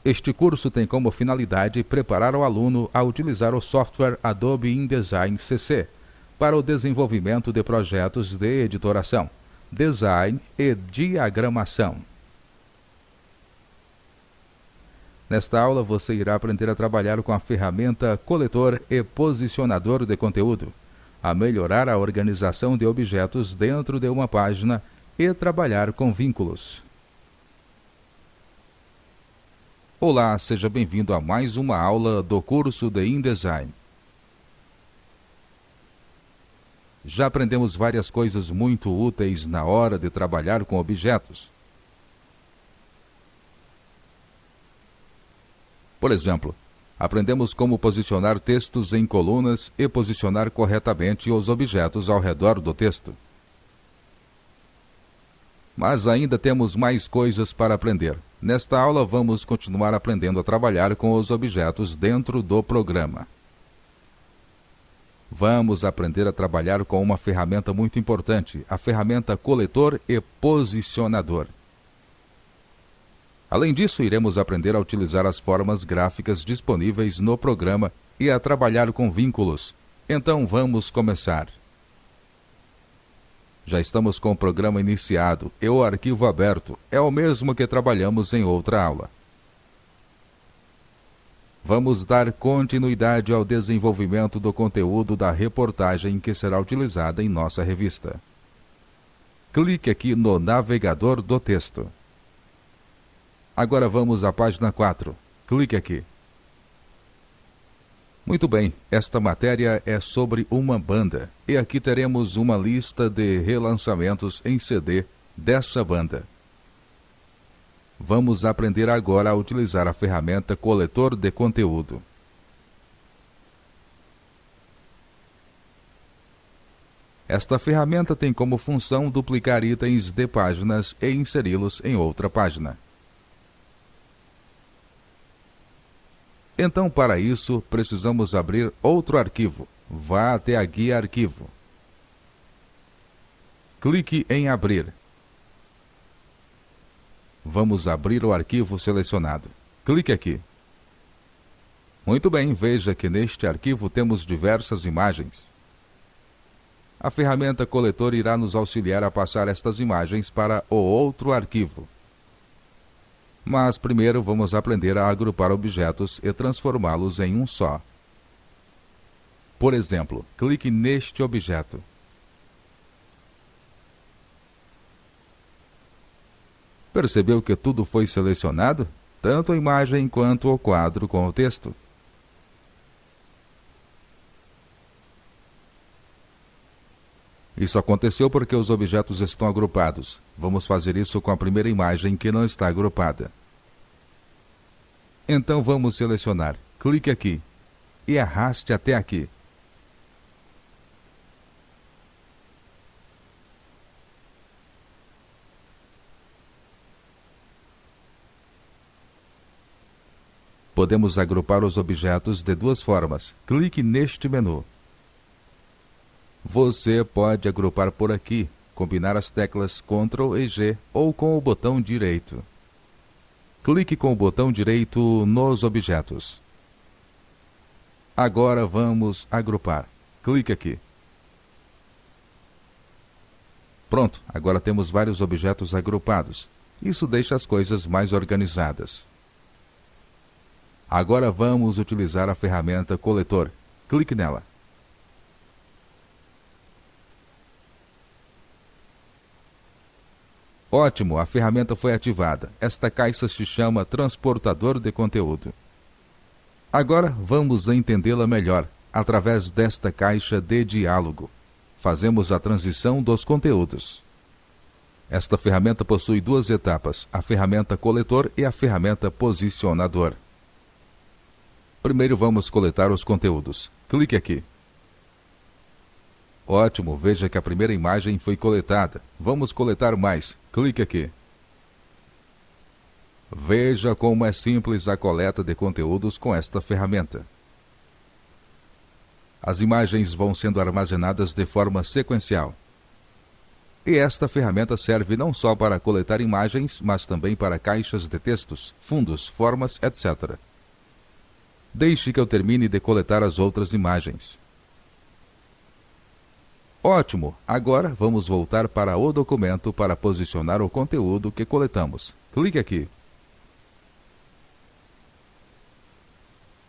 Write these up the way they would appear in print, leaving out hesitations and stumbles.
Este curso tem como finalidade preparar o aluno a utilizar o software Adobe InDesign CC para o desenvolvimento de projetos de editoração, design e diagramação. Nesta aula, você irá aprender a trabalhar com a ferramenta Coletor e Posicionador de Conteúdo, a melhorar a organização de objetos dentro de uma página e trabalhar com vínculos. Olá, seja bem-vindo a mais uma aula do curso de InDesign. Já aprendemos várias coisas muito úteis na hora de trabalhar com objetos. Por exemplo, aprendemos como posicionar textos em colunas e posicionar corretamente os objetos ao redor do texto. Mas ainda temos mais coisas para aprender. Nesta aula, vamos continuar aprendendo a trabalhar com os objetos dentro do programa. Vamos aprender a trabalhar com uma ferramenta muito importante, a ferramenta Coletor e Posicionador. Além disso, iremos aprender a utilizar as formas gráficas disponíveis no programa e a trabalhar com vínculos. Então, vamos começar. Já estamos com o programa iniciado e o arquivo aberto. É o mesmo que trabalhamos em outra aula. Vamos dar continuidade ao desenvolvimento do conteúdo da reportagem que será utilizada em nossa revista. Clique aqui no navegador do texto. Agora vamos à página 4. Clique aqui. Muito bem, esta matéria é sobre uma banda, e aqui teremos uma lista de relançamentos em CD dessa banda. Vamos aprender agora a utilizar a ferramenta Coletor de Conteúdo. Esta ferramenta tem como função duplicar itens de páginas e inseri-los em outra página. Então, para isso, precisamos abrir outro arquivo. Vá até a guia Arquivo. Clique em Abrir. Vamos abrir o arquivo selecionado. Clique aqui. Muito bem, veja que neste arquivo temos diversas imagens. A ferramenta Coletor irá nos auxiliar a passar estas imagens para o outro arquivo. Mas primeiro vamos aprender a agrupar objetos e transformá-los em um só. Por exemplo, clique neste objeto. Percebeu que tudo foi selecionado? Tanto a imagem quanto o quadro com o texto. Isso aconteceu porque os objetos estão agrupados. Vamos fazer isso com a primeira imagem que não está agrupada. Então vamos selecionar. Clique aqui e arraste até aqui. Podemos agrupar os objetos de duas formas. Clique neste menu. Você pode agrupar por aqui, combinar as teclas Ctrl e G ou com o botão direito. Clique com o botão direito nos objetos. Agora vamos agrupar. Clique aqui. Pronto, agora temos vários objetos agrupados. Isso deixa as coisas mais organizadas. Agora vamos utilizar a ferramenta Coletor. Clique nela. Ótimo, a ferramenta foi ativada. Esta caixa se chama Transportador de Conteúdo. Agora vamos entendê-la melhor, através desta caixa de diálogo. Fazemos a transição dos conteúdos. Esta ferramenta possui duas etapas, a ferramenta Coletor e a ferramenta Posicionador. Primeiro vamos coletar os conteúdos. Clique aqui. Ótimo, veja que a primeira imagem foi coletada. Vamos coletar mais. Clique aqui. Veja como é simples a coleta de conteúdos com esta ferramenta. As imagens vão sendo armazenadas de forma sequencial. E esta ferramenta serve não só para coletar imagens, mas também para caixas de textos, fundos, formas, etc. Deixe que eu termine de coletar as outras imagens. Ótimo! Agora vamos voltar para o documento para posicionar o conteúdo que coletamos. Clique aqui.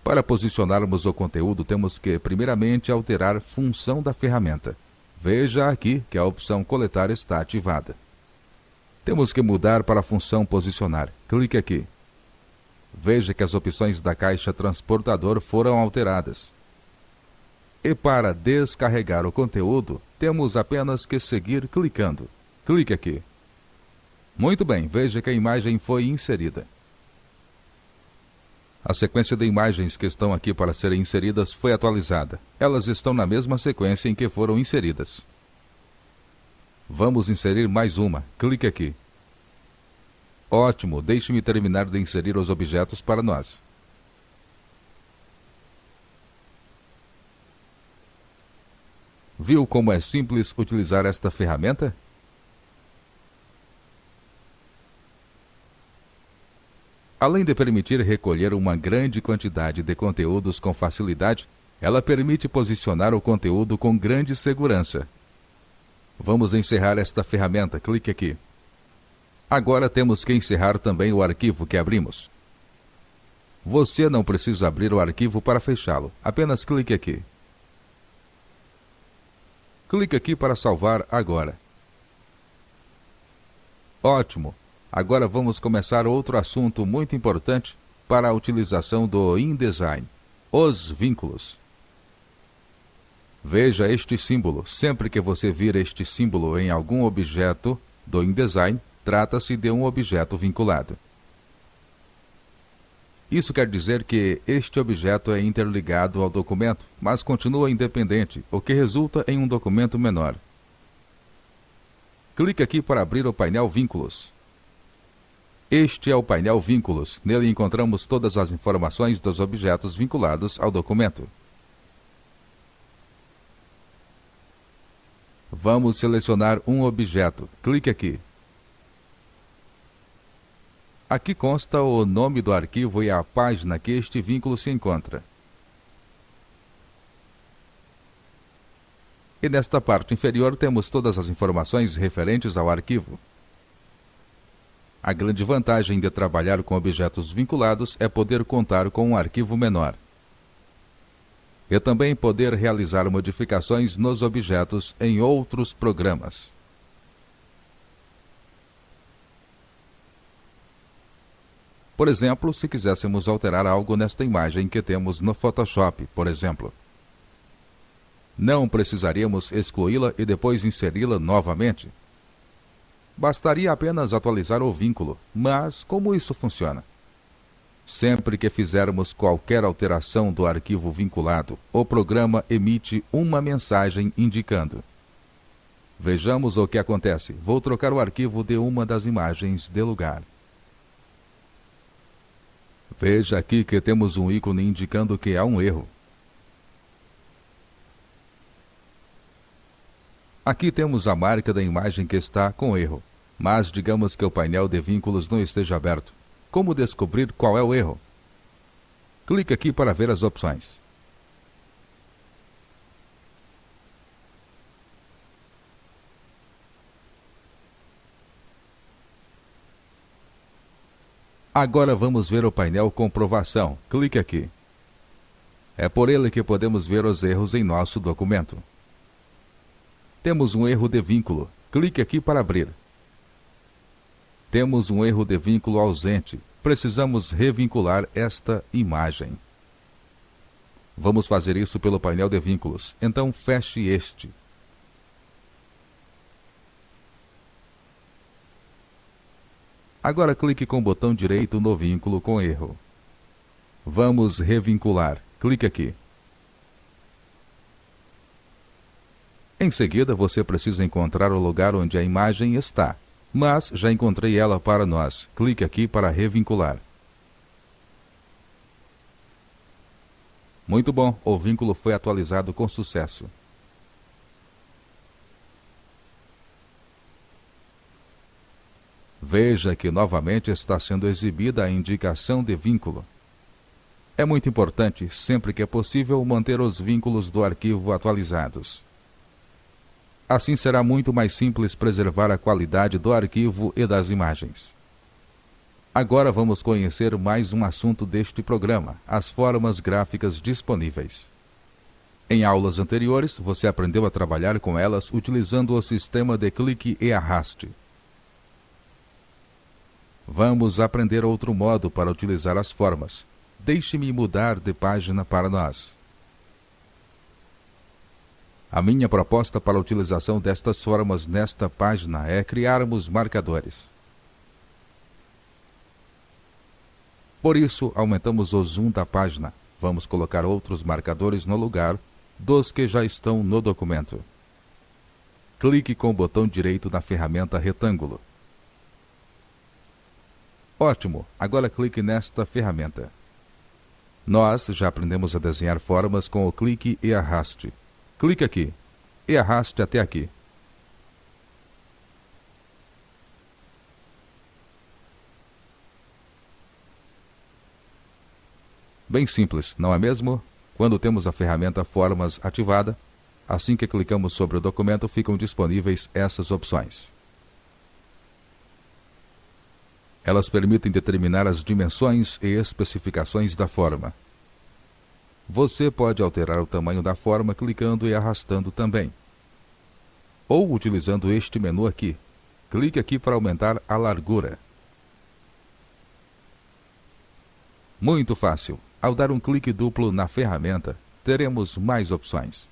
Para posicionarmos o conteúdo, temos que, primeiramente, alterar função da ferramenta. Veja aqui que a opção Coletar está ativada. Temos que mudar para a função Posicionar. Clique aqui. Veja que as opções da caixa transportador foram alteradas. E para descarregar o conteúdo, temos apenas que seguir clicando. Clique aqui. Muito bem, veja que a imagem foi inserida. A sequência de imagens que estão aqui para serem inseridas foi atualizada. Elas estão na mesma sequência em que foram inseridas. Vamos inserir mais uma. Clique aqui. Ótimo, deixe-me terminar de inserir os objetos para nós. Viu como é simples utilizar esta ferramenta? Além de permitir recolher uma grande quantidade de conteúdos com facilidade, ela permite posicionar o conteúdo com grande segurança. Vamos encerrar esta ferramenta. Clique aqui. Agora temos que encerrar também o arquivo que abrimos. Você não precisa abrir o arquivo para fechá-lo. Apenas clique aqui. Clique aqui para salvar agora. Ótimo! Agora vamos começar outro assunto muito importante para a utilização do InDesign: os vínculos. Veja este símbolo. Sempre que você vir este símbolo em algum objeto do InDesign, trata-se de um objeto vinculado. Isso quer dizer que este objeto é interligado ao documento, mas continua independente, o que resulta em um documento menor. Clique aqui para abrir o painel Vínculos. Este é o painel Vínculos. Nele encontramos todas as informações dos objetos vinculados ao documento. Vamos selecionar um objeto. Clique aqui. Aqui consta o nome do arquivo e a página que este vínculo se encontra. E nesta parte inferior temos todas as informações referentes ao arquivo. A grande vantagem de trabalhar com objetos vinculados é poder contar com um arquivo menor. E também poder realizar modificações nos objetos em outros programas. Por exemplo, se quiséssemos alterar algo nesta imagem que temos no Photoshop, por exemplo. Não precisaríamos excluí-la e depois inseri-la novamente. Bastaria apenas atualizar o vínculo, mas como isso funciona? Sempre que fizermos qualquer alteração do arquivo vinculado, o programa emite uma mensagem indicando. Vejamos o que acontece. Vou trocar o arquivo de uma das imagens de lugar. Veja aqui que temos um ícone indicando que há um erro. Aqui temos a marca da imagem que está com erro, mas digamos que o painel de vínculos não esteja aberto. Como descobrir qual é o erro? Clique aqui para ver as opções. Agora vamos ver o painel Comprovação. Clique aqui. É por ele que podemos ver os erros em nosso documento. Temos um erro de vínculo. Clique aqui para abrir. Temos um erro de vínculo ausente. Precisamos revincular esta imagem. Vamos fazer isso pelo painel de vínculos. Então feche este. Agora clique com o botão direito no vínculo com erro. Vamos revincular. Clique aqui. Em seguida, você precisa encontrar o lugar onde a imagem está. Mas já encontrei ela para nós. Clique aqui para revincular. Muito bom, o vínculo foi atualizado com sucesso. Veja que novamente está sendo exibida a indicação de vínculo. É muito importante, sempre que é possível, manter os vínculos do arquivo atualizados. Assim será muito mais simples preservar a qualidade do arquivo e das imagens. Agora vamos conhecer mais um assunto deste programa, as formas gráficas disponíveis. Em aulas anteriores, você aprendeu a trabalhar com elas utilizando o sistema de clique e arraste. Vamos aprender outro modo para utilizar as formas. Deixe-me mudar de página para nós. A minha proposta para a utilização destas formas nesta página é criarmos marcadores. Por isso, aumentamos o zoom da página. Vamos colocar outros marcadores no lugar dos que já estão no documento. Clique com o botão direito na ferramenta retângulo. Ótimo! Agora clique nesta ferramenta. Nós já aprendemos a desenhar formas com o clique e arraste. Clique aqui e arraste até aqui. Bem simples, não é mesmo? Quando temos a ferramenta Formas ativada, assim que clicamos sobre o documento, ficam disponíveis essas opções. Elas permitem determinar as dimensões e especificações da forma. Você pode alterar o tamanho da forma clicando e arrastando também. Ou utilizando este menu aqui. Clique aqui para aumentar a largura. Muito fácil. Ao dar um clique duplo na ferramenta, teremos mais opções.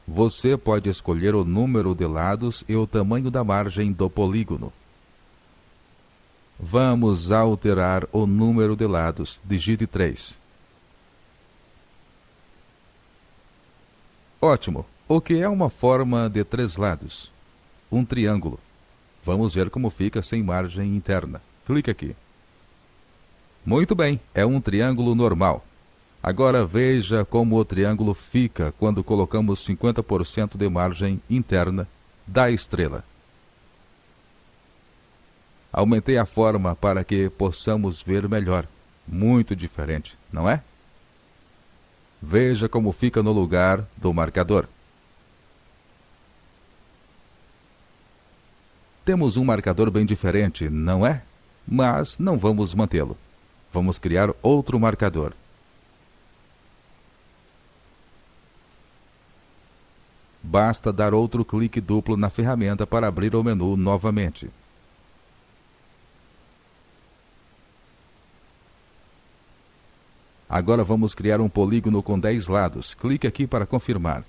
Você pode escolher o número de lados e o tamanho da margem do polígono. Vamos alterar o número de lados. Digite 3. Ótimo! O que é uma forma de 3 lados? Um triângulo. Vamos ver como fica sem margem interna. Clique aqui. Muito bem, é um triângulo normal. Agora veja como o triângulo fica quando colocamos 50% de margem interna da estrela. Aumentei a forma para que possamos ver melhor. Muito diferente, não é? Veja como fica no lugar do marcador. Temos um marcador bem diferente, não é? Mas não vamos mantê-lo. Vamos criar outro marcador. Basta dar outro clique duplo na ferramenta para abrir o menu novamente. Agora vamos criar um polígono com 10 lados. Clique aqui para confirmar.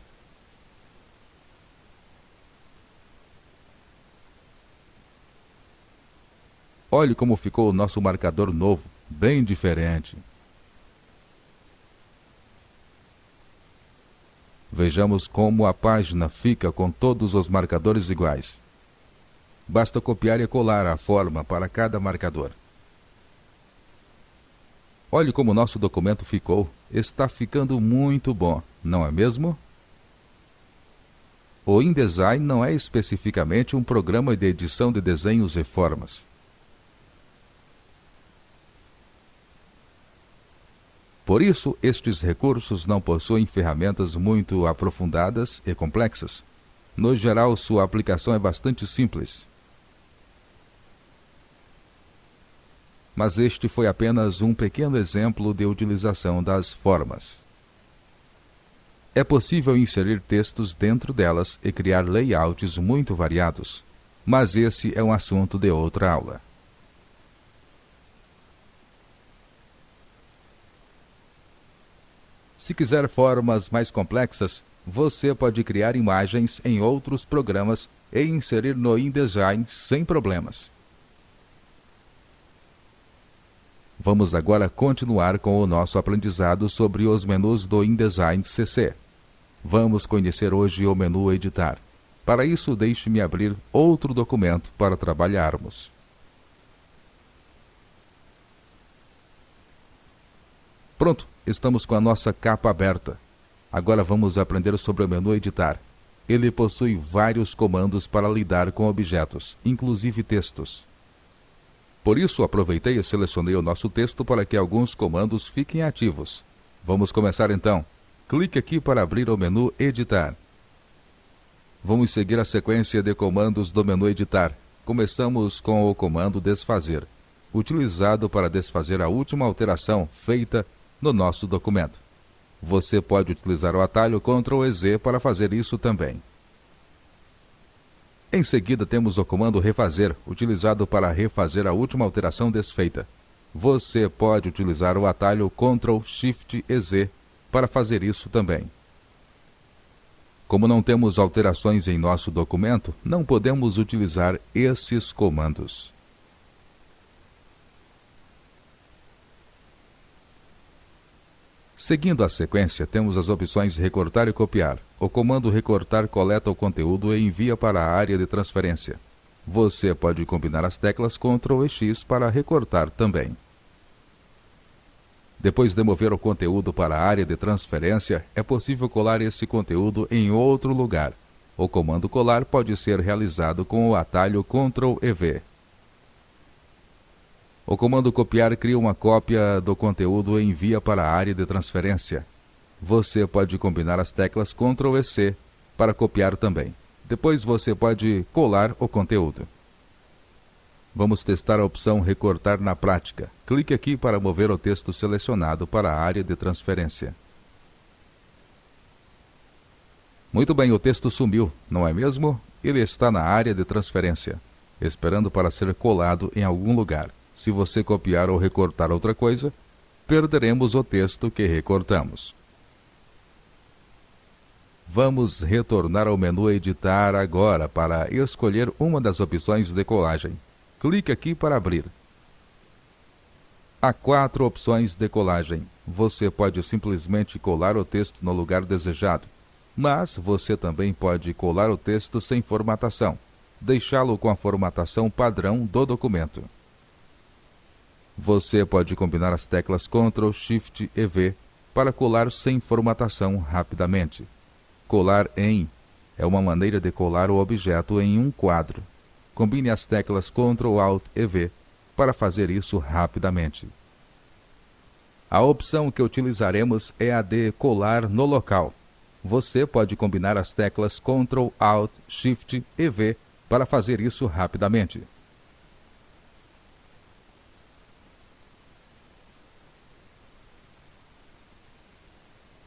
Olhe como ficou o nosso marcador novo, bem diferente. Vejamos como a página fica com todos os marcadores iguais. Basta copiar e colar a forma para cada marcador. Olhe como o nosso documento ficou. Está ficando muito bom, não é mesmo? O InDesign não é especificamente um programa de edição de desenhos e formas. Por isso, estes recursos não possuem ferramentas muito aprofundadas e complexas. No geral, sua aplicação é bastante simples. Mas este foi apenas um pequeno exemplo de utilização das formas. É possível inserir textos dentro delas e criar layouts muito variados, mas esse é um assunto de outra aula. Se quiser formas mais complexas, você pode criar imagens em outros programas e inserir no InDesign sem problemas. Vamos agora continuar com o nosso aprendizado sobre os menus do InDesign CC. Vamos conhecer hoje o menu Editar. Para isso, deixe-me abrir outro documento para trabalharmos. Pronto, estamos com a nossa capa aberta. Agora vamos aprender sobre o menu Editar. Ele possui vários comandos para lidar com objetos, inclusive textos. Por isso, aproveitei e selecionei o nosso texto para que alguns comandos fiquem ativos. Vamos começar então. Clique aqui para abrir o menu Editar. Vamos seguir a sequência de comandos do menu Editar. Começamos com o comando Desfazer, utilizado para desfazer a última alteração feita no nosso documento. Você pode utilizar o atalho Ctrl e Z para fazer isso também. Em seguida, temos o comando Refazer, utilizado para refazer a última alteração desfeita. Você pode utilizar o atalho Ctrl, Shift e Z para fazer isso também. Como não temos alterações em nosso documento, não podemos utilizar esses comandos. Seguindo a sequência, temos as opções Recortar e Copiar. O comando Recortar coleta o conteúdo e envia para a área de transferência. Você pode combinar as teclas Ctrl e X para recortar também. Depois de mover o conteúdo para a área de transferência, é possível colar esse conteúdo em outro lugar. O comando colar pode ser realizado com o atalho Ctrl e V. O comando copiar cria uma cópia do conteúdo e envia para a área de transferência. Você pode combinar as teclas Ctrl e C para copiar também. Depois você pode colar o conteúdo. Vamos testar a opção Recortar na prática. Clique aqui para mover o texto selecionado para a área de transferência. Muito bem, o texto sumiu, não é mesmo? Ele está na área de transferência, esperando para ser colado em algum lugar. Se você copiar ou recortar outra coisa, perderemos o texto que recortamos. Vamos retornar ao menu Editar agora para escolher uma das opções de colagem. Clique aqui para abrir. Há 4 opções de colagem. Você pode simplesmente colar o texto no lugar desejado, mas você também pode colar o texto sem formatação, deixá-lo com a formatação padrão do documento. Você pode combinar as teclas Ctrl, Shift e V para colar sem formatação rapidamente. Colar em é uma maneira de colar o objeto em um quadro. Combine as teclas Ctrl, Alt e V para fazer isso rapidamente. A opção que utilizaremos é a de colar no local. Você pode combinar as teclas Ctrl, Alt, Shift e V para fazer isso rapidamente.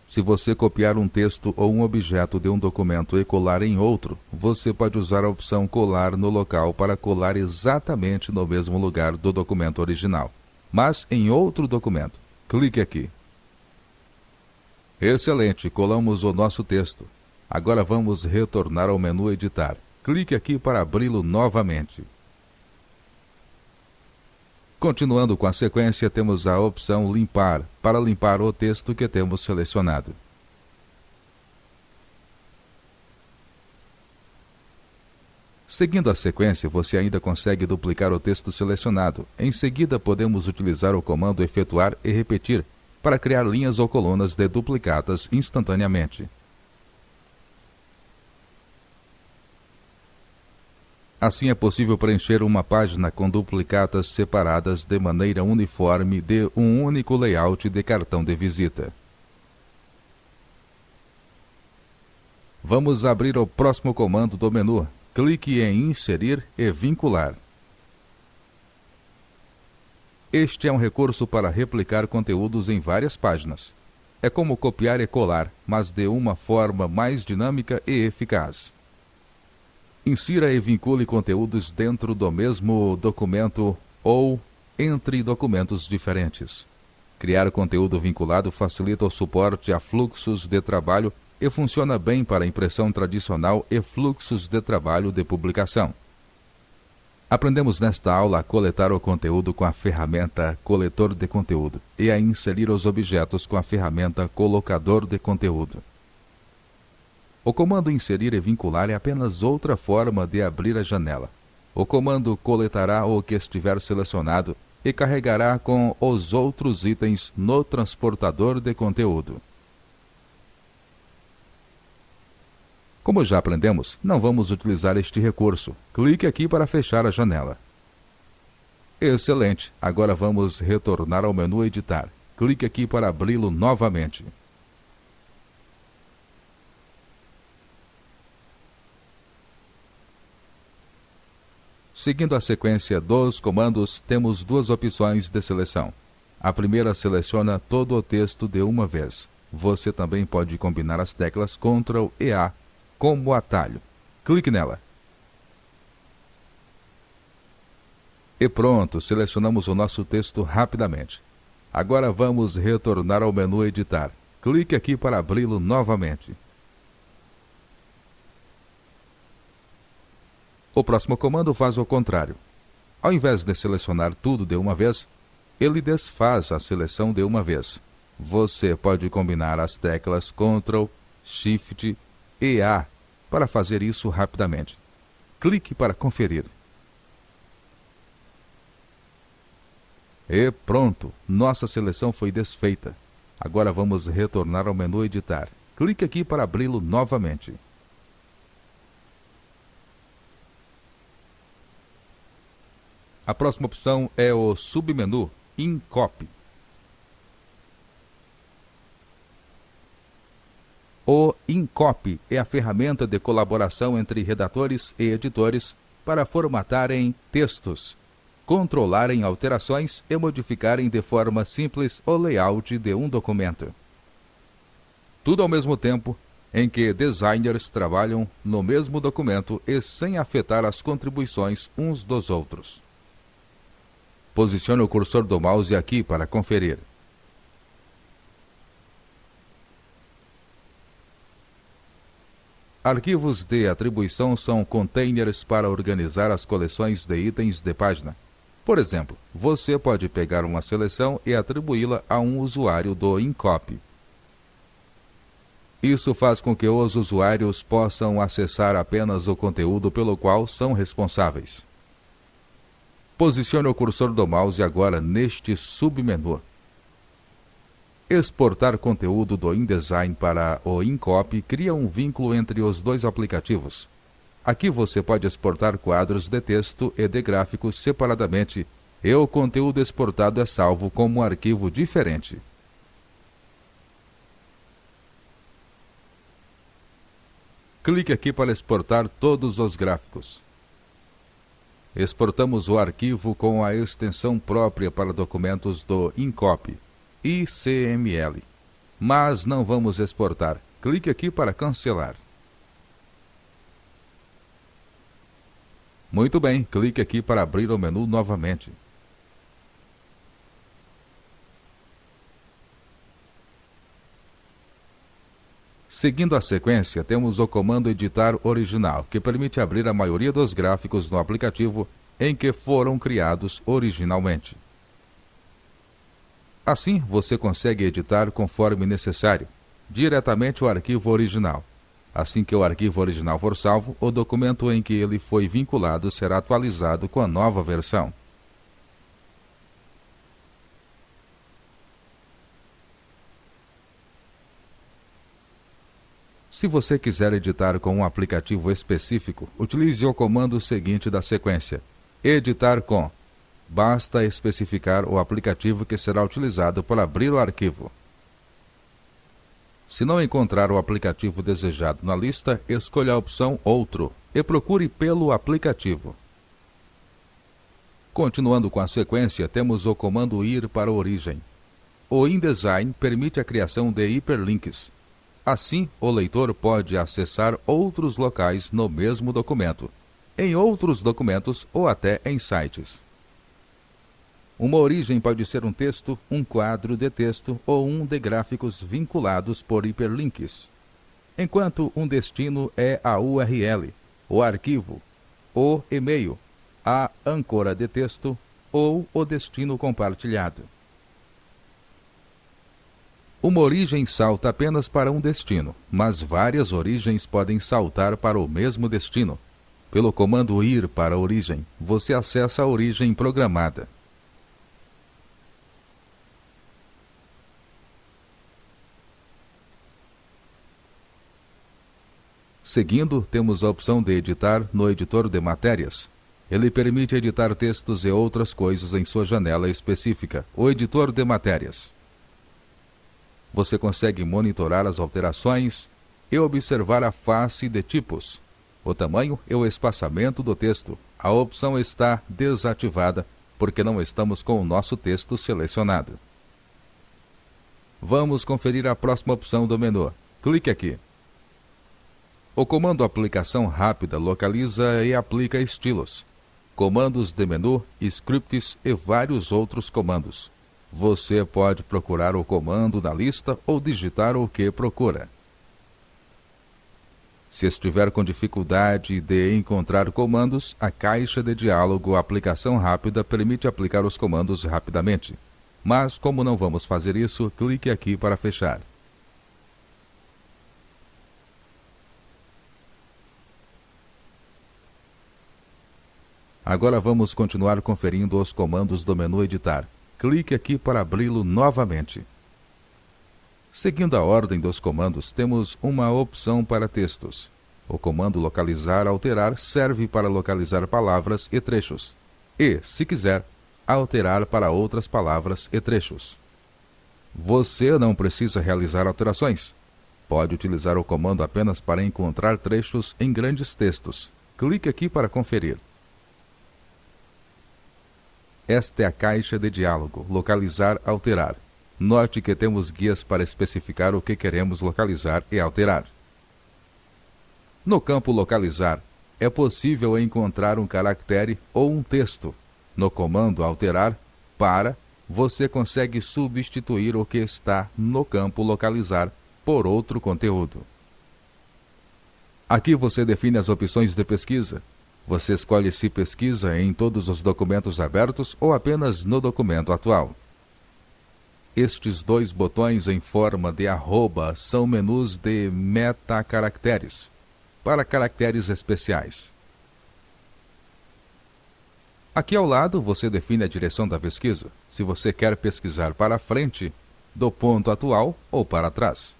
Se você copiar um texto ou um objeto de um documento e colar em outro, você pode usar a opção Colar no local para colar exatamente no mesmo lugar do documento original, mas em outro documento. Clique aqui. Excelente, colamos o nosso texto. Agora vamos retornar ao menu Editar. Clique aqui para abri-lo novamente. Continuando com a sequência, temos a opção Limpar, para limpar o texto que temos selecionado. Seguindo a sequência, você ainda consegue duplicar o texto selecionado. Em seguida, podemos utilizar o comando Efetuar e Repetir para criar linhas ou colunas de duplicatas instantaneamente. Assim é possível preencher uma página com duplicatas separadas de maneira uniforme de um único layout de cartão de visita. Vamos abrir o próximo comando do menu. Clique em Inserir e Vincular. Este é um recurso para replicar conteúdos em várias páginas. É como copiar e colar, mas de uma forma mais dinâmica e eficaz. Insira e vincule conteúdos dentro do mesmo documento ou entre documentos diferentes. Criar conteúdo vinculado facilita o suporte a fluxos de trabalho e funciona bem para impressão tradicional e fluxos de trabalho de publicação. Aprendemos nesta aula a coletar o conteúdo com a ferramenta Coletor de Conteúdo e a inserir os objetos com a ferramenta Colocador de Conteúdo. O comando Inserir e Vincular é apenas outra forma de abrir a janela. O comando coletará o que estiver selecionado e carregará com os outros itens no transportador de conteúdo. Como já aprendemos, não vamos utilizar este recurso. Clique aqui para fechar a janela. Excelente! Agora vamos retornar ao menu Editar. Clique aqui para abri-lo novamente. Seguindo a sequência dos comandos, temos duas opções de seleção. A primeira seleciona todo o texto de uma vez. Você também pode combinar as teclas Ctrl e A como atalho. Clique nela. E pronto, selecionamos o nosso texto rapidamente. Agora vamos retornar ao menu Editar. Clique aqui para abri-lo novamente. O próximo comando faz o contrário. Ao invés de selecionar tudo de uma vez, ele desfaz a seleção de uma vez. Você pode combinar as teclas Ctrl, Shift e A para fazer isso rapidamente. Clique para conferir. E pronto, nossa seleção foi desfeita. Agora vamos retornar ao menu Editar. Clique aqui para abri-lo novamente. A próxima opção é o submenu InCopy. O InCopy é a ferramenta de colaboração entre redatores e editores para formatarem textos, controlarem alterações e modificarem de forma simples o layout de um documento. Tudo ao mesmo tempo em que designers trabalham no mesmo documento e sem afetar as contribuições uns dos outros. Posicione o cursor do mouse aqui para conferir. Arquivos de atribuição são containers para organizar as coleções de itens de página. Por exemplo, você pode pegar uma seleção e atribuí-la a um usuário do InCopy. Isso faz com que os usuários possam acessar apenas o conteúdo pelo qual são responsáveis. Posicione o cursor do mouse agora neste submenu. Exportar conteúdo do InDesign para o InCopy cria um vínculo entre os dois aplicativos. Aqui você pode exportar quadros de texto e de gráficos separadamente, e o conteúdo exportado é salvo como um arquivo diferente. Clique aqui para exportar todos os gráficos. Exportamos o arquivo com a extensão própria para documentos do InCopy, ICML. Mas não vamos exportar. Clique aqui para cancelar. Muito bem, clique aqui para abrir o menu novamente. Seguindo a sequência, temos o comando Editar Original, que permite abrir a maioria dos gráficos no aplicativo em que foram criados originalmente. Assim, você consegue editar conforme necessário, diretamente o arquivo original. Assim que o arquivo original for salvo, o documento em que ele foi vinculado será atualizado com a nova versão. Se você quiser editar com um aplicativo específico, utilize o comando seguinte da sequência: Editar com. Basta especificar o aplicativo que será utilizado para abrir o arquivo. Se não encontrar o aplicativo desejado na lista, escolha a opção Outro e procure pelo aplicativo. Continuando com a sequência, temos o comando Ir para a origem. O InDesign permite a criação de hiperlinks. Assim, o leitor pode acessar outros locais no mesmo documento, em outros documentos ou até em sites. Uma origem pode ser um texto, um quadro de texto ou um de gráficos vinculados por hiperlinks, enquanto um destino é a URL, o arquivo, o e-mail, a âncora de texto ou o destino compartilhado. Uma origem salta apenas para um destino, mas várias origens podem saltar para o mesmo destino. Pelo comando Ir para a origem, você acessa a origem programada. Seguindo, temos a opção de editar no editor de matérias. Ele permite editar textos e outras coisas em sua janela específica, o editor de matérias. Você consegue monitorar as alterações e observar a face de tipos, o tamanho e o espaçamento do texto. A opção está desativada porque não estamos com o nosso texto selecionado. Vamos conferir a próxima opção do menu. Clique aqui. O comando Aplicação Rápida localiza e aplica estilos, comandos de menu, scripts e vários outros comandos. Você pode procurar o comando na lista ou digitar o que procura. Se estiver com dificuldade de encontrar comandos, a caixa de diálogo Aplicação Rápida permite aplicar os comandos rapidamente. Mas, como não vamos fazer isso, clique aqui para fechar. Agora vamos continuar conferindo os comandos do menu Editar. Clique aqui para abri-lo novamente. Seguindo a ordem dos comandos, temos uma opção para textos. O comando Localizar Alterar serve para localizar palavras e trechos. E, se quiser, alterar para outras palavras e trechos. Você não precisa realizar alterações. Pode utilizar o comando apenas para encontrar trechos em grandes textos. Clique aqui para conferir. Esta é a caixa de diálogo, Localizar, Alterar. Note que temos guias para especificar o que queremos localizar e alterar. No campo Localizar, é possível encontrar um caractere ou um texto. No comando Alterar, você consegue substituir o que está no campo Localizar por outro conteúdo. Aqui você define as opções de pesquisa. Você escolhe se pesquisa em todos os documentos abertos ou apenas no documento atual. Estes dois botões em forma de arroba são menus de metacaracteres, para caracteres especiais. Aqui ao lado você define a direção da pesquisa, se você quer pesquisar para frente, do ponto atual ou para trás.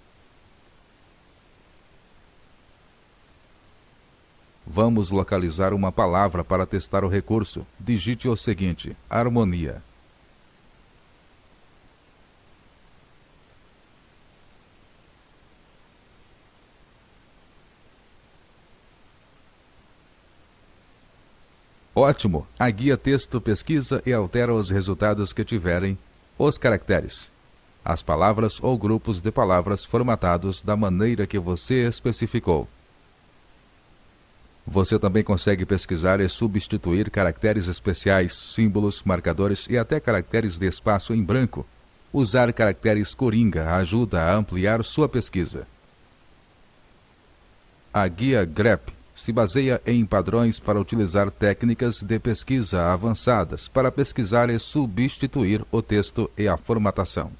Vamos localizar uma palavra para testar o recurso. Digite o seguinte: harmonia. Ótimo! A guia texto pesquisa e altera os resultados que tiverem os caracteres, as palavras ou grupos de palavras formatados da maneira que você especificou. Você também consegue pesquisar e substituir caracteres especiais, símbolos, marcadores e até caracteres de espaço em branco. Usar caracteres coringa ajuda a ampliar sua pesquisa. A guia grep se baseia em padrões para utilizar técnicas de pesquisa avançadas para pesquisar e substituir o texto e a formatação.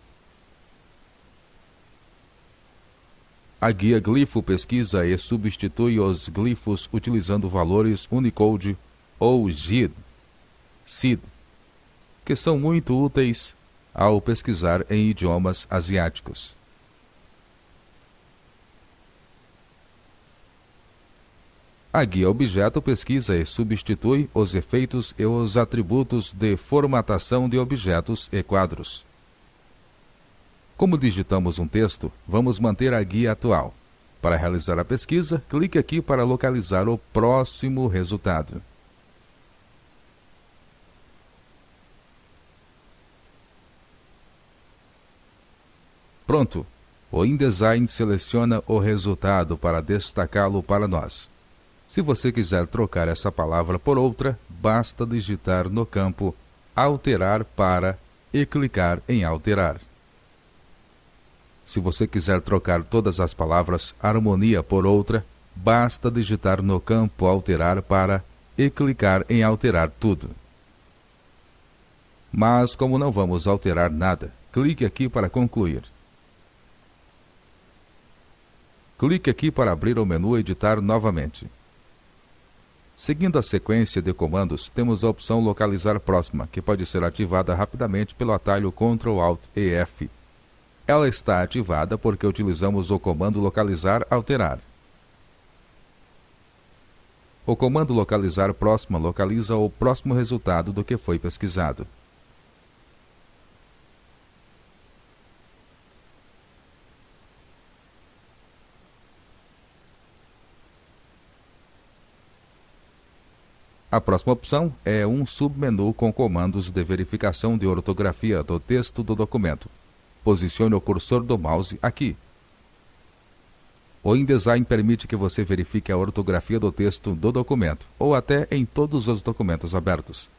A guia glifo pesquisa e substitui os glifos utilizando valores Unicode ou SID, que são muito úteis ao pesquisar em idiomas asiáticos. A guia objeto pesquisa e substitui os efeitos e os atributos de formatação de objetos e quadros. Como digitamos um texto, vamos manter a guia atual. Para realizar a pesquisa, clique aqui para localizar o próximo resultado. Pronto! O InDesign seleciona o resultado para destacá-lo para nós. Se você quiser trocar essa palavra por outra, basta digitar no campo Alterar para e clicar em Alterar. Se você quiser trocar todas as palavras harmonia por outra, basta digitar no campo Alterar para e clicar em Alterar tudo. Mas, como não vamos alterar nada, clique aqui para concluir. Clique aqui para abrir o menu Editar novamente. Seguindo a sequência de comandos, temos a opção Localizar Próxima, que pode ser ativada rapidamente pelo atalho Ctrl+Alt+F. Ela está ativada porque utilizamos o comando Localizar Alterar. O comando localizar próxima localiza o próximo resultado do que foi pesquisado. A próxima opção é um submenu com comandos de verificação de ortografia do texto do documento. Posicione o cursor do mouse aqui. O InDesign permite que você verifique a ortografia do texto do documento, ou até em todos os documentos abertos.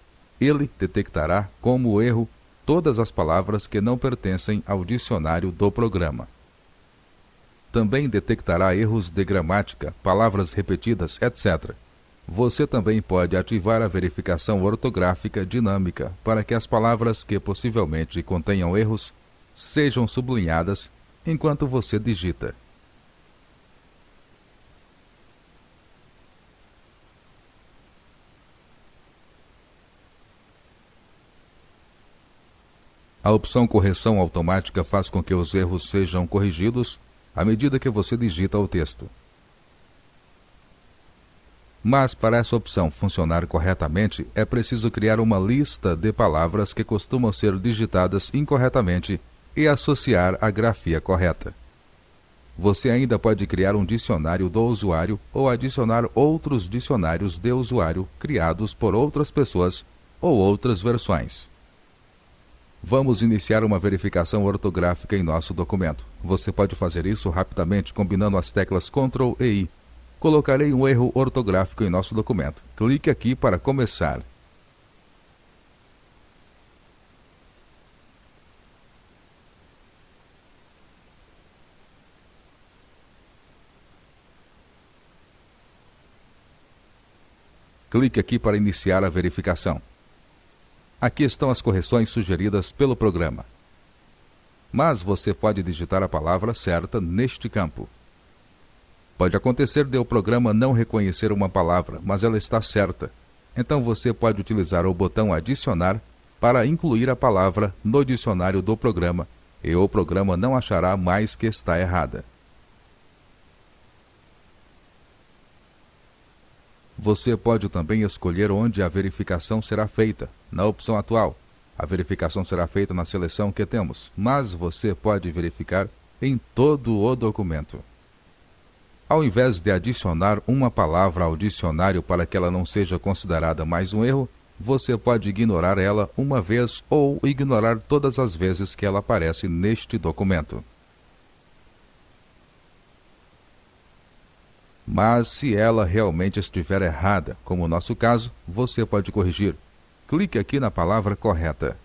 Ele detectará como erro todas as palavras que não pertencem ao dicionário do programa. Também detectará erros de gramática, palavras repetidas, etc. Você também pode ativar a verificação ortográfica dinâmica para que as palavras que possivelmente contenham erros sejam sublinhadas enquanto você digita. A opção Correção Automática faz com que os erros sejam corrigidos à medida que você digita o texto. Mas para essa opção funcionar corretamente, é preciso criar uma lista de palavras que costumam ser digitadas incorretamente e associar a grafia correta. Você ainda pode criar um dicionário do usuário ou adicionar outros dicionários de usuário criados por outras pessoas ou outras versões. Vamos iniciar uma verificação ortográfica em nosso documento. Você pode fazer isso rapidamente combinando as teclas Ctrl e I. Colocarei um erro ortográfico em nosso documento. Clique aqui para começar. Clique aqui para iniciar a verificação. Aqui estão as correções sugeridas pelo programa. Mas você pode digitar a palavra certa neste campo. Pode acontecer de o programa não reconhecer uma palavra, mas ela está certa. Então você pode utilizar o botão Adicionar para incluir a palavra no dicionário do programa, e o programa não achará mais que está errada. Você pode também escolher onde a verificação será feita. Na opção atual, a verificação será feita na seleção que temos, mas você pode verificar em todo o documento. Ao invés de adicionar uma palavra ao dicionário para que ela não seja considerada mais um erro, você pode ignorar ela uma vez ou ignorar todas as vezes que ela aparece neste documento. Mas se ela realmente estiver errada, como no nosso caso, você pode corrigir. Clique aqui na palavra correta.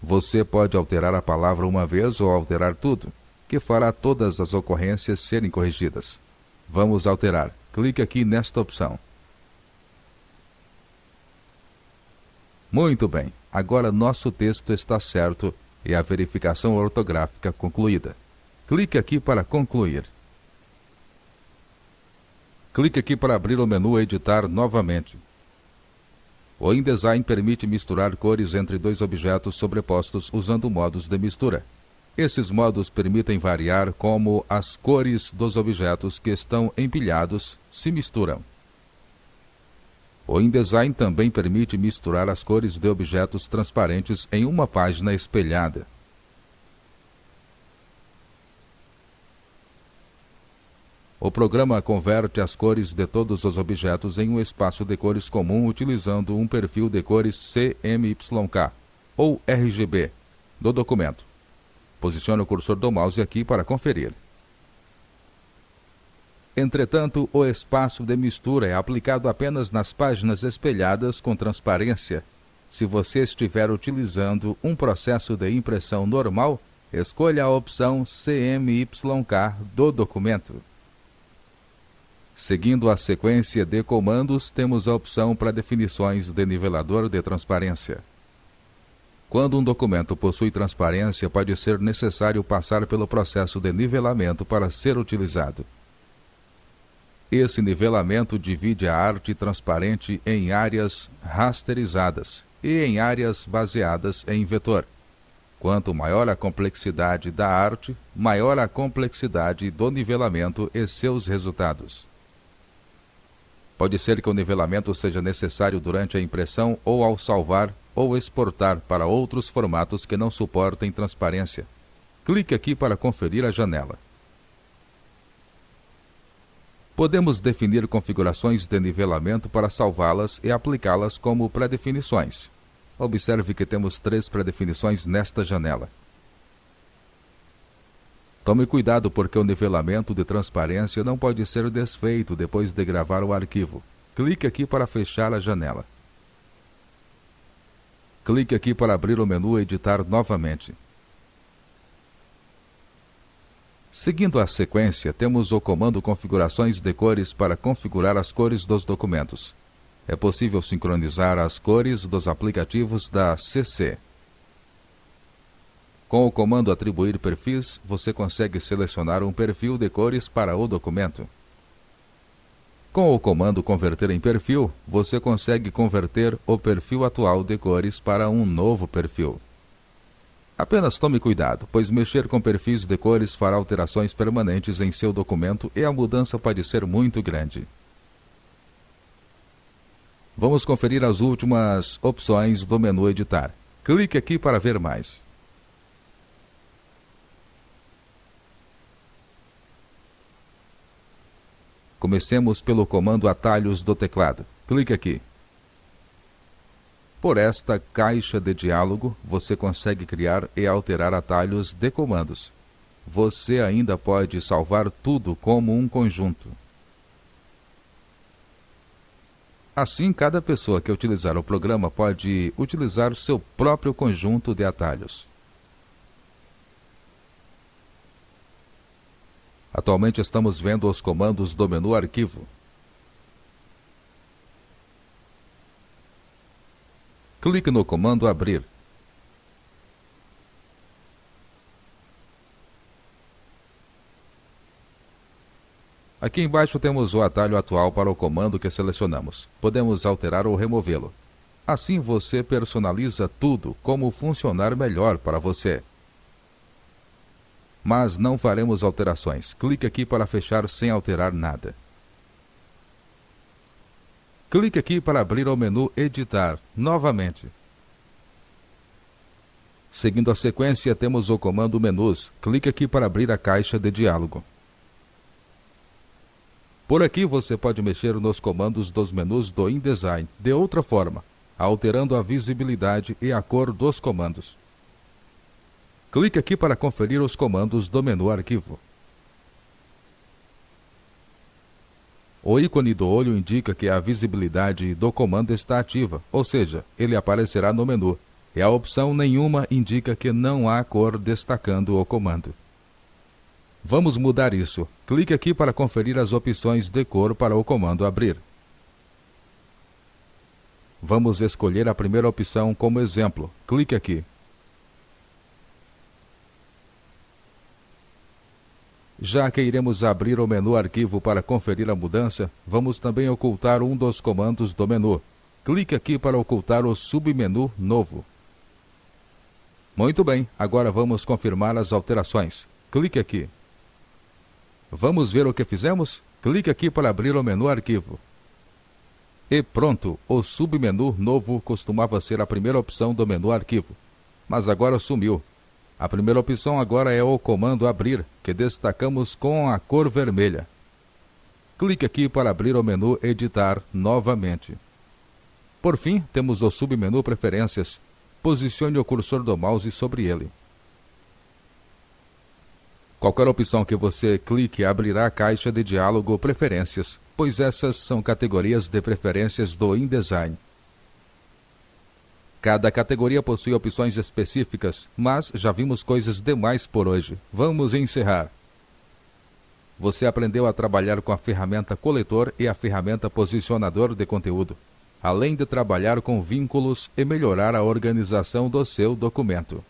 Você pode alterar a palavra uma vez ou alterar tudo, que fará todas as ocorrências serem corrigidas. Vamos alterar. Clique aqui nesta opção. Muito bem, agora nosso texto está certo e a verificação ortográfica concluída. Clique aqui para concluir. Clique aqui para abrir o menu Editar novamente. O InDesign permite misturar cores entre dois objetos sobrepostos usando modos de mistura. Esses modos permitem variar como as cores dos objetos que estão empilhados se misturam. O InDesign também permite misturar as cores de objetos transparentes em uma página espelhada. O programa converte as cores de todos os objetos em um espaço de cores comum utilizando um perfil de cores CMYK, ou RGB, do documento. Posicione o cursor do mouse aqui para conferir. Entretanto, o espaço de mistura é aplicado apenas nas páginas espelhadas com transparência. Se você estiver utilizando um processo de impressão normal, escolha a opção CMYK do documento. Seguindo a sequência de comandos, temos a opção para definições de nivelador de transparência. Quando um documento possui transparência, pode ser necessário passar pelo processo de nivelamento para ser utilizado. Esse nivelamento divide a arte transparente em áreas rasterizadas e em áreas baseadas em vetor. Quanto maior a complexidade da arte, maior a complexidade do nivelamento e seus resultados. Pode ser que o nivelamento seja necessário durante a impressão ou ao salvar ou exportar para outros formatos que não suportem transparência. Clique aqui para conferir a janela. Podemos definir configurações de nivelamento para salvá-las e aplicá-las como pré-definições. Observe que temos 3 pré-definições nesta janela. Tome cuidado porque o nivelamento de transparência não pode ser desfeito depois de gravar o arquivo. Clique aqui para fechar a janela. Clique aqui para abrir o menu Editar novamente. Seguindo a sequência, temos o comando Configurações de cores para configurar as cores dos documentos. É possível sincronizar as cores dos aplicativos da CC. Com o comando Atribuir perfis, você consegue selecionar um perfil de cores para o documento. Com o comando Converter em perfil, você consegue converter o perfil atual de cores para um novo perfil. Apenas tome cuidado, pois mexer com perfis de cores fará alterações permanentes em seu documento e a mudança pode ser muito grande. Vamos conferir as últimas opções do menu Editar. Clique aqui para ver mais. Comecemos pelo comando Atalhos do teclado. Clique aqui. Por esta caixa de diálogo, você consegue criar e alterar atalhos de comandos. Você ainda pode salvar tudo como um conjunto. Assim, cada pessoa que utilizar o programa pode utilizar seu próprio conjunto de atalhos. Atualmente estamos vendo os comandos do menu Arquivo. Clique no comando Abrir. Aqui embaixo temos o atalho atual para o comando que selecionamos. Podemos alterar ou removê-lo. Assim você personaliza tudo como funcionar melhor para você. Mas não faremos alterações. Clique aqui para fechar sem alterar nada. Clique aqui para abrir o menu Editar novamente. Seguindo a sequência, temos o comando Menus. Clique aqui para abrir a caixa de diálogo. Por aqui você pode mexer nos comandos dos menus do InDesign de outra forma, alterando a visibilidade e a cor dos comandos. Clique aqui para conferir os comandos do menu Arquivo. O ícone do olho indica que a visibilidade do comando está ativa, ou seja, ele aparecerá no menu, e a opção Nenhuma indica que não há cor destacando o comando. Vamos mudar isso. Clique aqui para conferir as opções de cor para o comando Abrir. Vamos escolher a primeira opção como exemplo. Clique aqui. Já que iremos abrir o menu Arquivo para conferir a mudança, vamos também ocultar um dos comandos do menu. Clique aqui para ocultar o submenu Novo. Muito bem, agora vamos confirmar as alterações. Clique aqui. Vamos ver o que fizemos? Clique aqui para abrir o menu Arquivo. E pronto, o submenu Novo costumava ser a primeira opção do menu Arquivo, mas agora sumiu. A primeira opção agora é o comando Abrir, que destacamos com a cor vermelha. Clique aqui para abrir o menu Editar novamente. Por fim, temos o submenu Preferências. Posicione o cursor do mouse sobre ele. Qualquer opção que você clique abrirá a caixa de diálogo Preferências, pois essas são categorias de preferências do InDesign. Cada categoria possui opções específicas, mas já vimos coisas demais por hoje. Vamos encerrar. Você aprendeu a trabalhar com a ferramenta Coletor e a ferramenta Posicionador de conteúdo, além de trabalhar com vínculos e melhorar a organização do seu documento.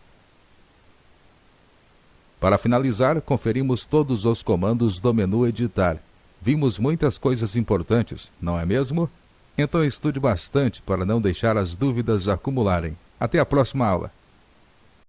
Para finalizar, conferimos todos os comandos do menu Editar. Vimos muitas coisas importantes, não é mesmo? Então estude bastante para não deixar as dúvidas acumularem. Até a próxima aula!